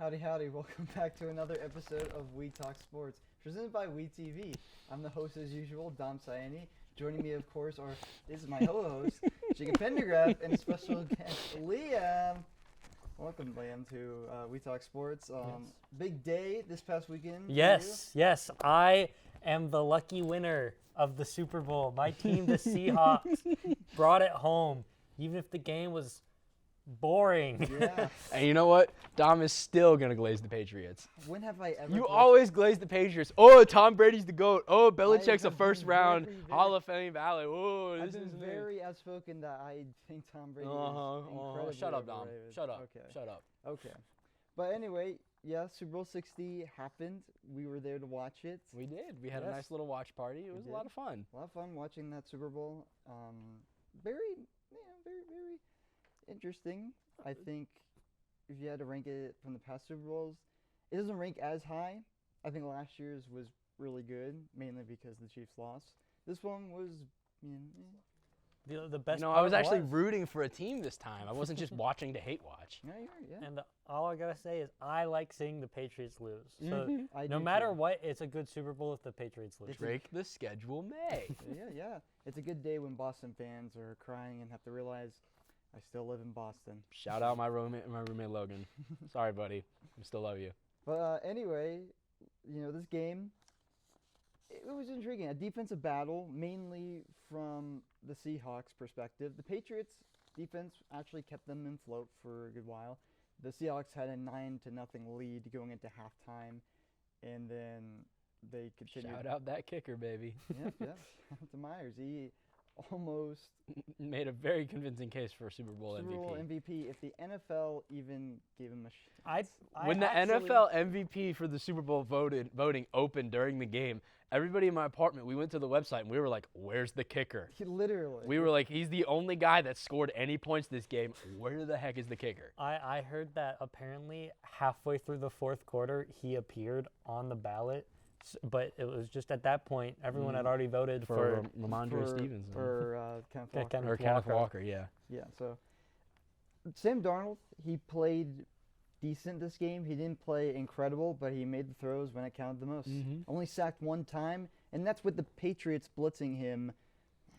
Howdy, howdy. Welcome back to another episode of We Talk Sports, presented by WeTV. I'm the host, as usual, Dom Sayani. Joining me, of course, is my co-host, Jacob Pendergraft, and special guest, Liam. Welcome, Liam, to We Talk Sports. Yes. Big day this past weekend. Yes, I am the lucky winner of the Super Bowl. My team, the Seahawks, brought it home, even if the game was boring. Yeah. And you know what? Dom is still going to glaze the Patriots. When have I ever... You always glaze the Patriots. Oh, Tom Brady's the GOAT. Oh, Belichick's a have first been round very, very- Hall of Fame ballot. Oh, I've this been is very outspoken that I think Tom Brady is Uh-huh. incredibly Shut up, Dom. overrated. Shut up. Okay. Shut up. Okay. But anyway, yeah, Super Bowl 60 happened. We were there to watch it. We did. We had a Yes. nice little watch party. It was a did. lot of fun. A lot of fun watching that Super Bowl. Very interesting. I think if you had to rank it from the past Super Bowls, it doesn't rank as high. I think last year's was really good, mainly because the Chiefs lost. This one was, The best You know, part I was actually was, rooting for a team this time. I wasn't just watching to hate watch. yeah, you're right, yeah. and all I gotta say is I like seeing the Patriots lose. So I no do matter too. what, it's a good Super Bowl if the Patriots lose. It's Break the schedule May. Yeah. It's a good day when Boston fans are crying and have to realize I still live in Boston. Shout out my roommate Logan. Sorry, buddy. I still love you. But anyway, this game, it was intriguing. A defensive battle, mainly from the Seahawks' perspective. The Patriots' defense actually kept them in float for a good while. The Seahawks had a 9-0 lead going into halftime, and then they continued. Shout out that kicker, baby. Yeah. Shout out to Myers. He almost Made a very convincing case for Super Bowl Super MVP. Bowl MVP. If the NFL even gave him a shot. When the NFL MVP for the Super Bowl voting opened during the game, everybody in my apartment, we went to the website and we were like, where's the kicker? He literally. We were like, he's the only guy that scored any points this game. Where the heck is the kicker? I heard that apparently halfway through the fourth quarter, he appeared on the ballot, but it was just at that point, everyone had already voted for Ramondre Stevenson. For Kenneth Walker. Kenneth or Kenneth Walker. Walker, yeah. Yeah, so Sam Darnold, he played decent this game. He didn't play incredible, but he made the throws when it counted the most. Mhm. Only sacked one time, and that's with the Patriots blitzing him,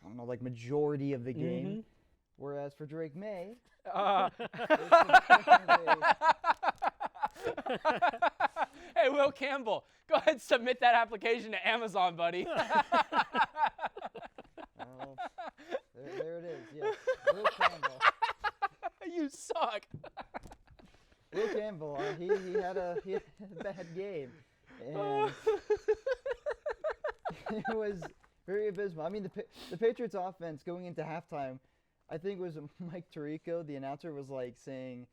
I don't know, like majority of the game. Whereas for Drake May, Hey, Will Campbell, go ahead and submit that application to Amazon, buddy. oh, there it is, yes. Will Campbell. You suck. Will Campbell, he had a bad game, and it was very abysmal. I mean, the Patriots offense going into halftime, I think it was Mike Tirico, the announcer, was like saying,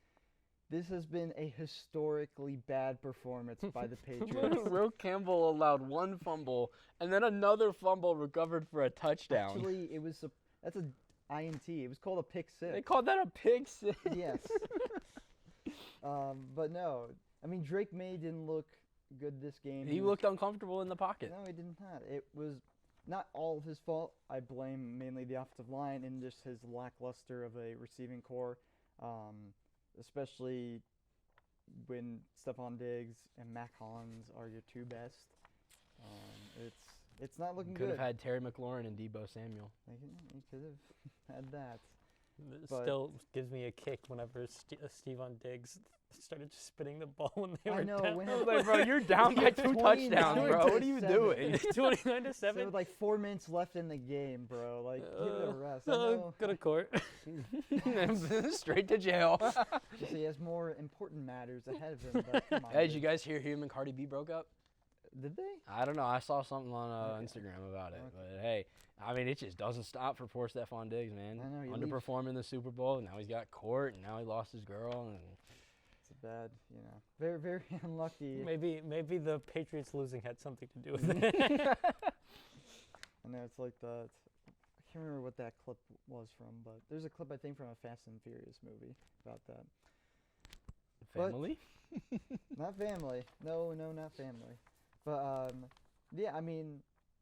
"This has been a historically bad performance by the Patriots." Will Campbell allowed one fumble and then another fumble recovered for a touchdown. Actually, that's a INT. It was called a pick They six. called that a pick six. Yes. But no, I mean, Drake May didn't look good this game. He was- looked uncomfortable in the pocket. No, he did not. It was not all of his fault. I blame mainly the offensive line and just his lackluster of a receiving core, especially when Stephon Diggs and Mac Hollins are your two best. It's not looking Could good. have had Terry McLaurin and Debo Samuel. He could have had that. It But- still gives me a kick whenever Stephon Diggs started just spinning the ball when they I were know, down. when I was like, bro, you're down by 2 29 touchdowns, to bro. What are you 7. doing? 29 to So 7. with like 4 minutes left in the game, bro. Like, give it a rest. I know. Go to court. Straight to jail. So he has more important matters ahead of him. But come on, Hey, did dude. you guys hear him and Cardi B broke up? Did they? I don't know. I saw something on Okay. Instagram about it. Okay. But hey, I mean, it just doesn't stop for poor Stephon Diggs, man. I know, he leaves- Underperforming the Super Bowl, and now he's got court, and now he lost his girl. And It's a bad, very, very unlucky. Maybe the Patriots losing had something to do with it. I know it's like I can't remember what that clip was from, but there's a clip I think from a Fast and Furious movie about that. But- family. Not family. No, not family. But yeah, I mean,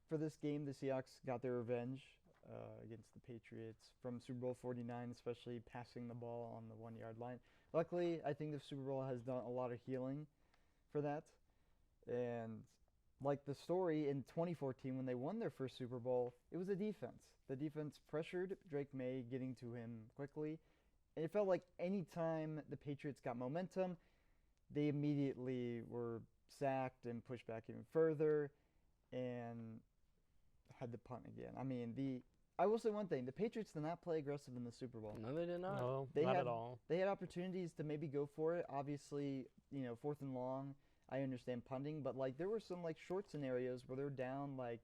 for this game, the Seahawks got their revenge. against the Patriots from Super Bowl 49, especially passing the ball on the 1-yard line. Luckily, I think the Super Bowl has done a lot of healing for that. And like the story in 2014 when they won their first Super Bowl, it was the defense. The defense pressured Drake May, getting to him quickly. And it felt like any time the Patriots got momentum, they immediately were sacked and pushed back even further and had to punt again. I mean, I will say one thing. The Patriots did not play aggressive in the Super Bowl. No, they did not. No, They not had- at all. They had opportunities to maybe go for it. Obviously, 4th and long, I understand punting, but like there were some like short scenarios where they're down like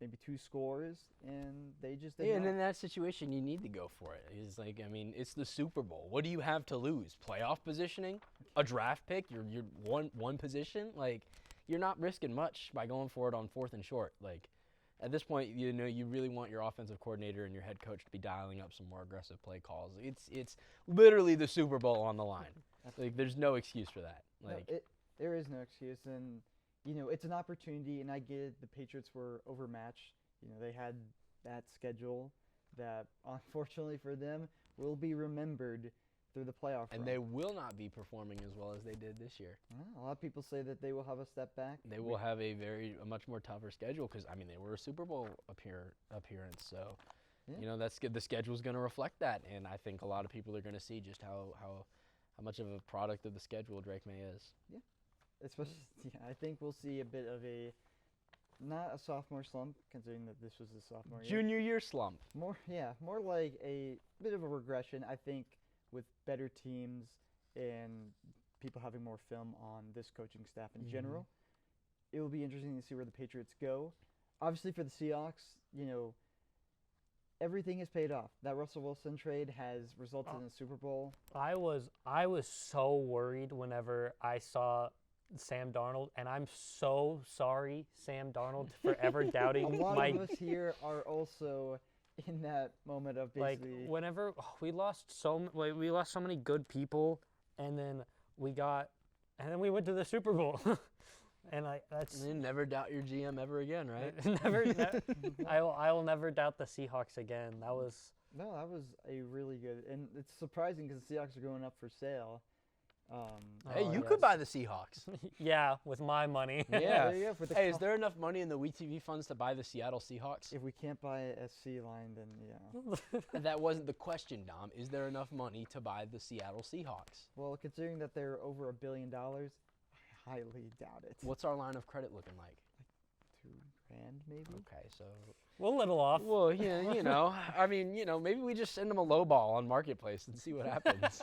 maybe 2 scores and they just did Yeah, and not. in that situation, you need to go for it. It's like, I mean, it's the Super Bowl. What do you have to lose? Playoff positioning? A draft pick? You're one position? Like, you're not risking much by going for it on 4th and short. Like, at this point, you really want your offensive coordinator and your head coach to be dialing up some more aggressive play calls. It's literally the Super Bowl on the line. Like, there's no excuse for that. No, Like, there is no excuse, and it's an opportunity, and I get it. The Patriots were overmatched. They had that schedule that, unfortunately for them, will be remembered through the playoff and run. they will not be performing as well as they did this year. Well, a lot of people say that they will have a step back. They will have a much more tougher schedule because, I mean, they were a Super Bowl appearance. So, Yeah. that's good. The schedule's going to reflect that. And I think a lot of people are going to see just how much of a product of the schedule Drake May is. Especially, I think we'll see a bit of not a sophomore slump, considering that this was a sophomore year. Junior year slump. More like a bit of a regression. I think with better teams and people having more film on this coaching staff in general, it will be interesting to see where the Patriots go. Obviously, for the Seahawks, everything has paid off. That Russell Wilson trade has resulted in a Super Bowl. I was so worried whenever I saw Sam Darnold, and I'm so sorry, Sam Darnold, for ever A doubting lot my of us here are also in that moment of like basically. whenever we lost we lost so many good people, and then we went to the Super Bowl, and that's And never doubt your GM ever again, right? I will never doubt the Seahawks again. That was No, that was a really good, and it's surprising because the Seahawks are going up for sale. Hey, Oh, you yes. could buy the Seahawks. yeah, with my money. Yeah. there you go, for the Hey, is co- there enough money in the WeTV funds to buy the Seattle Seahawks? If we can't buy a SC line, then yeah. That wasn't the question, Dom. Is there enough money to buy the Seattle Seahawks? Well, considering that they're over $1 billion, I highly doubt it. What's our line of credit looking like? $2,000 maybe? Okay, so We're a little off. well, yeah, I mean, maybe we just send them a low ball on Marketplace and see what happens.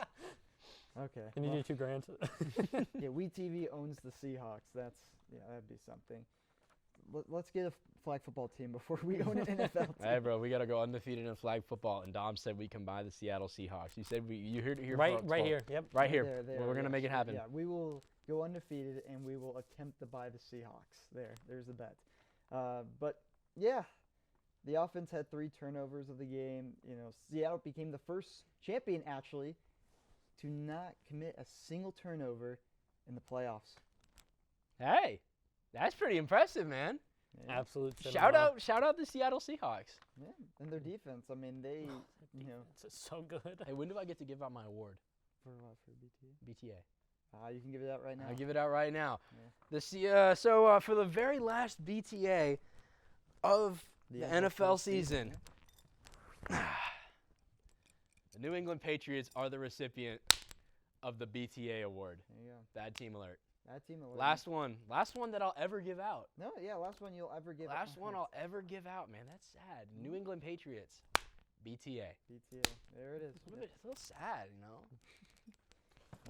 Okay. Can you well, do $2,000? yeah, WeTV owns the Seahawks. That'd be something. Let's get a flag football team before we own an NFL team. Hey, bro, we gotta go undefeated in flag football, and Dom said we can buy the Seattle Seahawks. You said you heard it here right folks. Well, here. Yep. right here. There, Well, we're gonna yes. make it happen. Yeah, we will go undefeated and we will attempt to buy the Seahawks. There's the bet. But yeah, the offense had 3 turnovers of the game. Seattle became the first champion actually to not commit a single turnover in the playoffs. Hey, that's pretty impressive, man. Yeah, Absolute Shout cinema. out the Seattle Seahawks. yeah, and their defense. I mean, they It's so good. Hey, when do I get to give out my award? for what, for BTA? BTA. You can give it out right now. I'll give it out right now. Yeah. So for the very last BTA of the NFL first season, the New England Patriots are the recipient of the BTA award. There you go. Bad team alert. That team. alone. Last one that I'll ever give out. No, yeah, last one you'll ever give. Last one I'll ever give out, man. That's sad. New England Patriots, BTA. BTA. There it is. It's a little sad,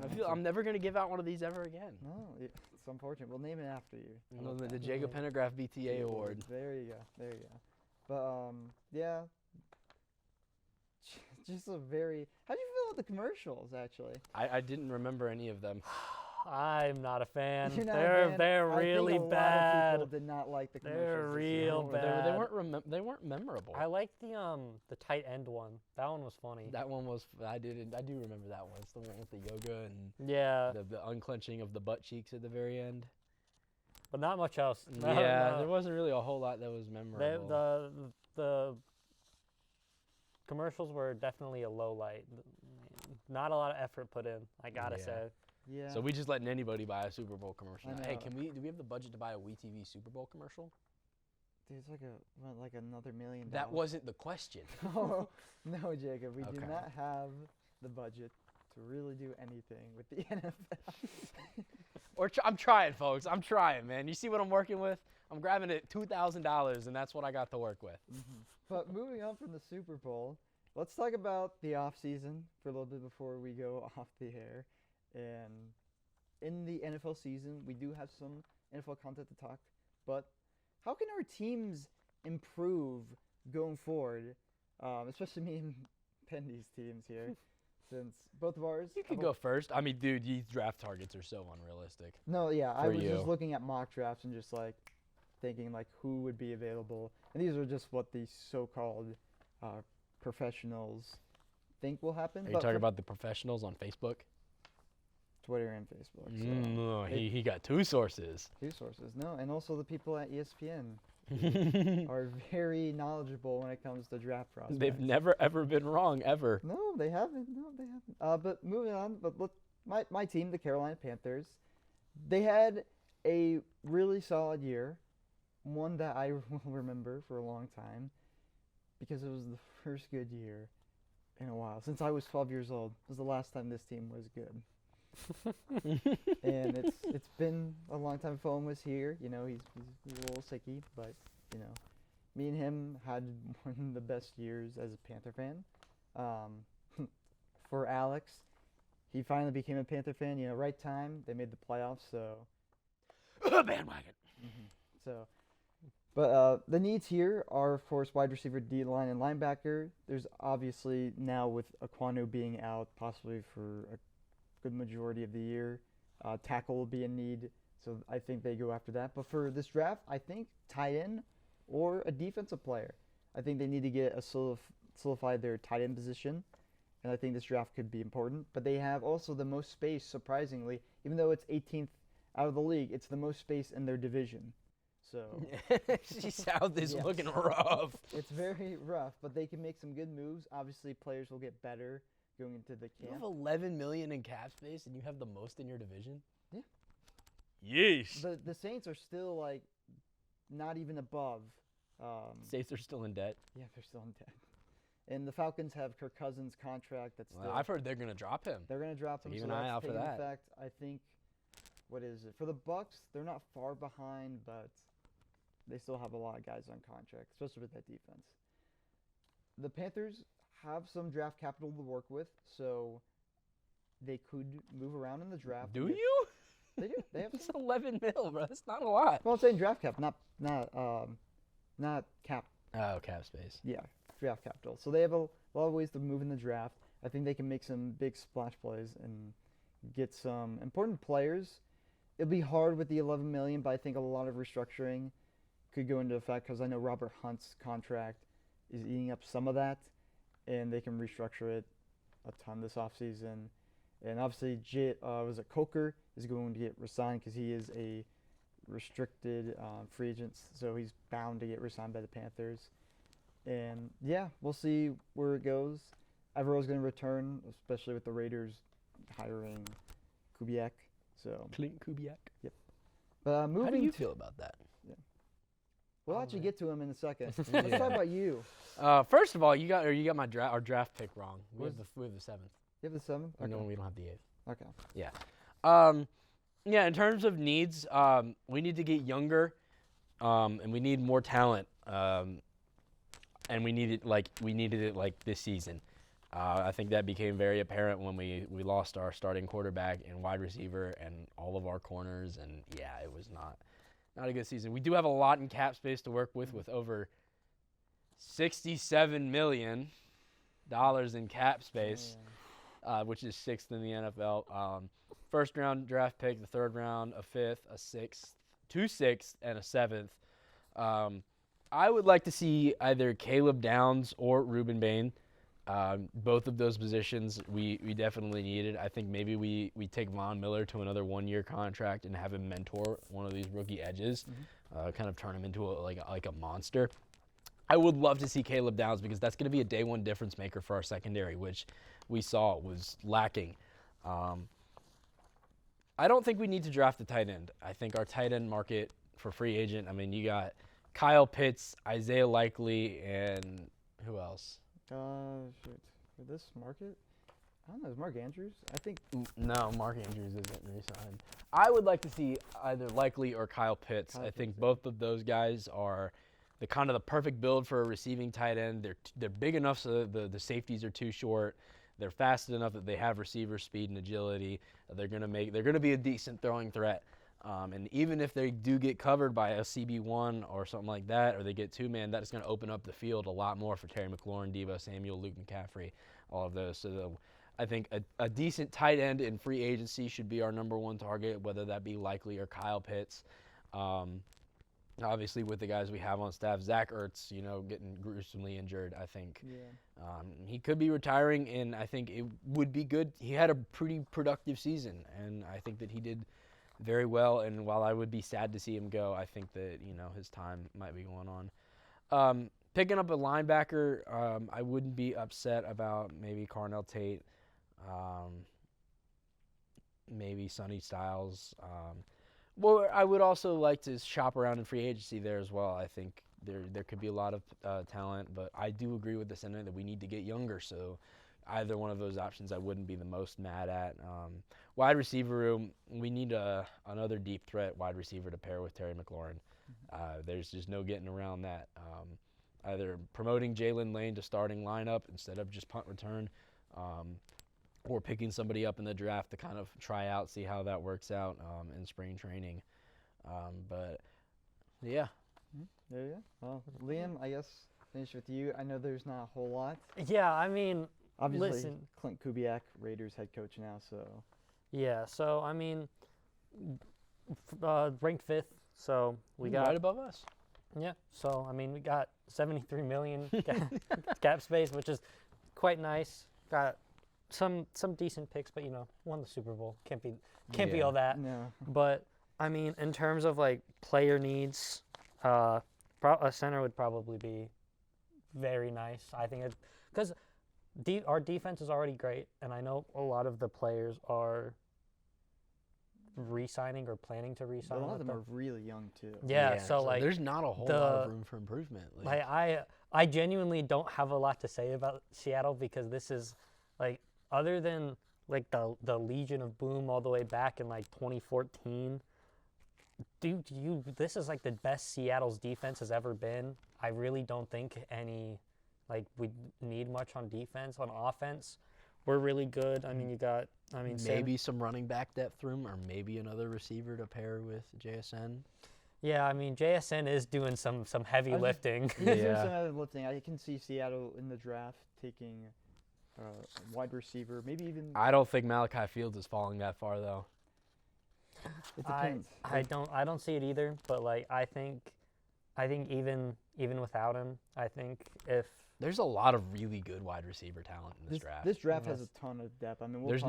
I feel I'm never gonna give out one of these ever again. No, it's unfortunate. We'll name it after you. How about The that? Jacob Pendergraph BTA award. There you go. But yeah. Just a very. How do you feel about the commercials? Actually, I didn't remember any of them. I'm not a fan. You're not a they're fan? they're I think really a lot of bad. people did not like the commercials. They're this year. real No, bad. They weren't memorable. I like the tight end one. That one was funny. That one was I do remember that one. It's the one with the yoga and Yeah, the unclenching of the butt cheeks at the very end. but not much else. No, Yeah, no. there wasn't really a whole lot that was memorable. The commercials were definitely a low light. Not a lot of effort put in, I gotta Yeah. say. Yeah. So we just letting anybody buy a Super Bowl commercial. I now. Hey, know. do we have the budget to buy a WeTV Super Bowl commercial? Dude, it's like another $1 million. That wasn't the question. Oh, no, Jacob. We do Okay. not have the budget to really do anything with the NFL. I'm trying, folks. I'm trying, man. You see what I'm working with? I'm grabbing it $2,000, and that's what I got to work with. But moving on from the Super Bowl, let's talk about the off season for a little bit before we go off the air. And in the NFL season, we do have some NFL content to talk. But how can our teams improve going forward? Especially me and Pendy's teams here, since both of ours. You could have go first. I mean, dude, these draft targets are so unrealistic. No, yeah, I for was you. just looking at mock drafts and just like thinking like who would be available, and these are just what the so-called professionals think will happen. Are you but talking for about the professionals on Facebook? Twitter and Facebook? So No, they- he got two sources. two sources, no, and also the people at ESPN are very knowledgeable when it comes to draft prospects. They've never ever been wrong ever. No, they haven't. No, they haven't. But moving on. But look, my team, the Carolina Panthers, they had a really solid year, one that I will remember for a long time, because it was the first good year in a while. Since I was 12 years old, was the last time this team was good. And it's been a long time. Phone was here. You know, he's a little sicky, but you know, me and him had one of the best years as a Panther fan. For Alex, he finally became a Panther fan. You know, right time. They made the playoffs, so. Bandwagon. But the needs here are, of course, wide receiver, D-line, and linebacker. There's obviously now with Aquanu being out possibly for a good majority of the year, tackle will be a need. So I think they go after that. But for this draft, I think tight end or a defensive player. I think they need to get solidify their tight end position. And I think this draft could be important. But they have also the most space, surprisingly. Even though it's 18th out of the league, it's the most space in their division. So South is Yes. looking rough. it's very rough, but they can make some good moves. Obviously, players will get better going into the You camp. have 11 million in cap space, and you have the most in your division. Yeah. Yeesh. The Saints are still like not even above. Saints are still in debt. Yeah, they're still in debt. And the Falcons have Kirk Cousins' contract that's Well, still. I've heard they're gonna drop him. They're gonna drop So him. keep so an eye that's out for taking that. effect. I think. What is it for the Bucks? They're not far behind, but they still have a lot of guys on contract, especially with that defense. The Panthers have some draft capital to work with, so they could move around in the draft. Do and get- you? They do. They have. It's Some, 11 mil, bro. That's not a lot. well, I'm saying draft cap, not cap. Oh, cap space. Yeah, draft capital. So they have a lot of ways to move in the draft. I think they can make some big splash plays and get some important players. It'll be hard with the 11 million, but I think a lot of restructuring could go into effect because I know Robert Hunt's contract is eating up some of that, and they can restructure it a ton this offseason. And obviously, was it Coker is going to get re-signed because he is a restricted free agent, so he's bound to get re-signed by the Panthers. And yeah, we'll see where it goes. Everyone's going to return, especially with the Raiders hiring Kubiak. So, Clint Kubiak. but moving. How do you to- feel about that? We'll Oh, actually man. get to him in a second. Let's Yeah. talk about you. First of all, you got my our draft pick wrong. We What have is- the 7th. You have the 7th? Okay. No, we don't have the 8th. Okay. Yeah, in terms of needs, we need to get younger, and we need more talent, and we needed it like this season. I think that became very apparent when we lost our starting quarterback and wide receiver and all of our corners, and yeah, it was not a good season. We do have a lot in cap space to work with over $67 million in cap space. Which is 6th in the NFL. First round draft pick, the 3rd round, a 5th, a 6th, 2 6th, and a 7th. I would like to see either Caleb Downs or Ruben Bain. Both of those positions we definitely needed. I think maybe we take Von Miller to another 1-year contract and have him mentor one of these rookie edges, kind of turn him into like a monster. I would love to see Caleb Downs because that's going to be a day one difference maker for our secondary, which we saw was lacking. I don't think we need to draft a tight end. I think our tight end market for free agent, I mean, you got Kyle Pitts, Isaiah Likely, and who else? Shoot. For this market, I don't know. Is Mark Andrews? I think. No, Mark Andrews isn't re-signed. I would like to see either Likely or Kyle Pitts. I think both of those guys are the kind of the perfect build for a receiving tight end. They're big enough so that the safeties are too short. They're fast enough that they have receiver speed and agility. They're gonna be a decent throwing threat. And even if they do get covered by a CB1 or something like that, or they get two-man, that's going to open up the field a lot more for Terry McLaurin, Deebo Samuel, Luke McCaffrey, all of those. So I think a decent tight end in free agency should be our number one target, whether that be Likely or Kyle Pitts. Obviously, with the guys we have on staff, Zach Ertz, getting gruesomely injured, I think he could be retiring, and I think it would be good. He had a pretty productive season, and I think that he did very well, and while I would be sad to see him go, I think that, his time might be going on. Picking up a linebacker, I wouldn't be upset about maybe Carnell Tate, maybe Sonny Styles. Well, I would also like to shop around in free agency there as well. I think there could be a lot of talent, but I do agree with the sentiment that we need to get younger, so either one of those options I wouldn't be the most mad at. Wide receiver room, we need another deep threat wide receiver to pair with Terry McLaurin. There's just no getting around that. Either promoting Jalen Lane to starting lineup instead of just punt return, or picking somebody up in the draft to kind of try out, see how that works out in spring training. But, yeah. There you go. Well, Liam, I guess finish with you. I know there's not a whole lot. Yeah, I mean, Obviously, listen. Clint Kubiak, Raiders head coach now, so. Yeah, so, I mean, ranked 5th, so we got. Right above us. Yeah, so, I mean, we got $73 million cap space, which is quite nice. Got some decent picks, but, won the Super Bowl. Can't be all that. No. But, I mean, in terms of, player needs, a center would probably be very nice. I think because our defense is already great, and I know a lot of the players are re-signing or planning to re-sign. A lot of them are really young, too. Yeah, so there's not a whole lot of room for improvement. I genuinely don't have a lot to say about Seattle because this is, other than, the Legion of Boom all the way back in, 2014, this is, the best Seattle's defense has ever been. I really don't think we need much on defense. On offense, we're really good. I mean, maybe some running back depth room, or maybe another receiver to pair with JSN. Yeah, I mean, JSN is doing some heavy lifting. He's doing some heavy lifting. I can see Seattle in the draft taking a wide receiver, maybe even. I don't think Malachi Fields is falling that far, though. It depends. I don't see it either. But I think even without him, I think if. There's a lot of really good wide receiver talent in this draft. This draft has a ton of depth. I mean, there's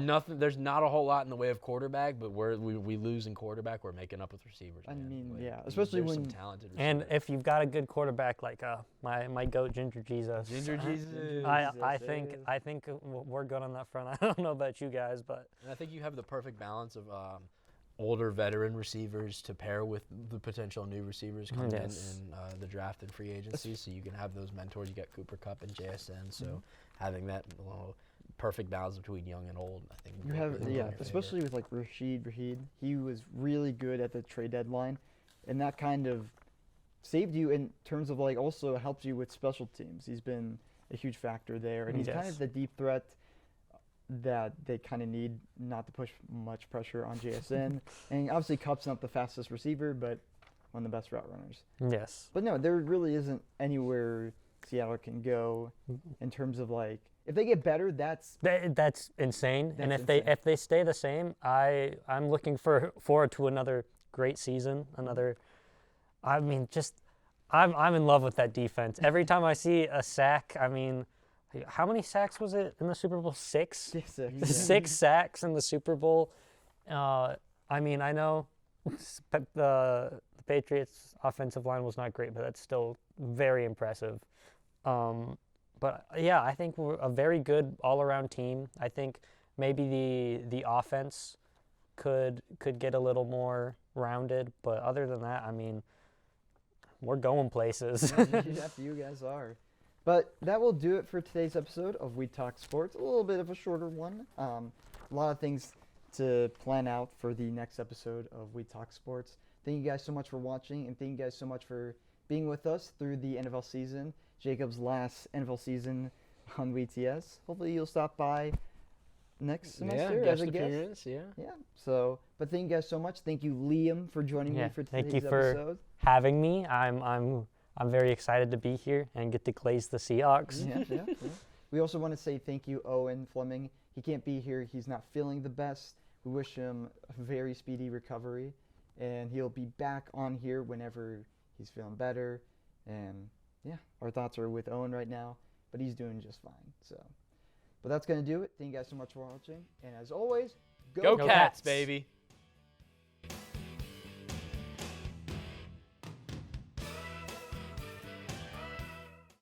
not a whole lot in the way of quarterback, but we lose in quarterback, we're making up with receivers. I mean, Like, yeah, especially there's when some talented and receivers. if you've got a good quarterback like my goat Ginger Jesus, I think we're good on that front. I don't know about you guys, but And I think you have the perfect balance of older veteran receivers to pair with the potential new receivers coming in the draft and free agency, so you can have those mentors. You got Cooper Kupp and JSN, so having that perfect balance between young and old, I think. you have especially with Rashid Rahid, he was really good at the trade deadline, and that kind of saved you in terms of also helps you with special teams. He's been a huge factor there, and he's kind of the deep threat that they kind of need, not to push much pressure on JSN. And obviously Kupp's not the fastest receiver, but one of the best route runners. yes. But no, there really isn't anywhere Seattle can go in terms of if they get better, that's insane. And That's if they stay the same, I'm looking forward to another great season. I'm in love with that defense. Every time I see a sack, I mean, how many sacks was it in the Super Bowl? 6? 6. 6 sacks in the Super Bowl. I mean, I know the Patriots' offensive line was not great, but that's still very impressive. But yeah, I think we're a very good all-around team. I think maybe the offense could get a little more rounded, but other than that, I mean, we're going places. Yep, you guys are. But that will do it for today's episode of We Talk Sports. A little bit of a shorter one. A lot of things to plan out for the next episode of We Talk Sports. Thank you guys so much for watching, and thank you guys so much for being with us through the NFL season. Jacob's last NFL season on WTS. Hopefully you'll stop by next semester yeah, as a guest guest. appearance, yeah. Yeah. So, but thank you guys so much. Thank you, Liam, for joining Yeah, me for thank today's you for episode. Having me. I'm very excited to be here and get to glaze the Seahawks. Yeah. We also want to say thank you, Owen Fleming. He can't be here. He's not feeling the best. We wish him a very speedy recovery, and he'll be back on here whenever he's feeling better. And yeah, our thoughts are with Owen right now, but he's doing just fine. So, but that's gonna do it. Thank you guys so much for watching, and as always, Go Go Cats, Cats. baby.